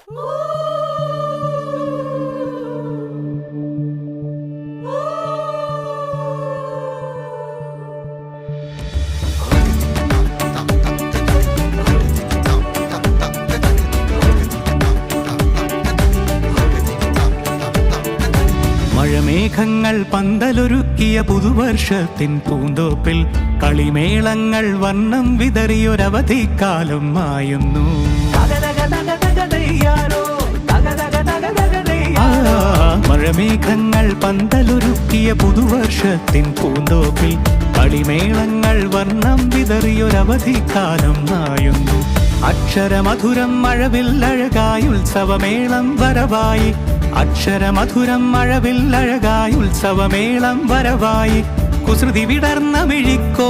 മഴമേഘങ്ങൾ പന്തലൊരുക്കിയ പുതുവർഷത്തിൻ പൂന്തോപ്പിൽ കളിമേളങ്ങൾ വർണ്ണം വിതറിയൊരവധിക്കാലം മായുന്നു. മഴമേഘങ്ങൾ പന്തലൊരുക്കിയ പുതുവർഷത്തിൻ പൂന്തോപ്പിൽ കളിമേളങ്ങൾ വർണ്ണം വിതറിയൊരവധിക്കാലം മായുന്നു. അക്ഷരമധുരം മഴവില്ലഴകായി ഉത്സവമേളം വരവായി. അക്ഷരമധുരം മഴവില്ലഴകായി ഉത്സവമേളം വരവായി. കുസൃതി വിടർന്ന മിഴിക്കോ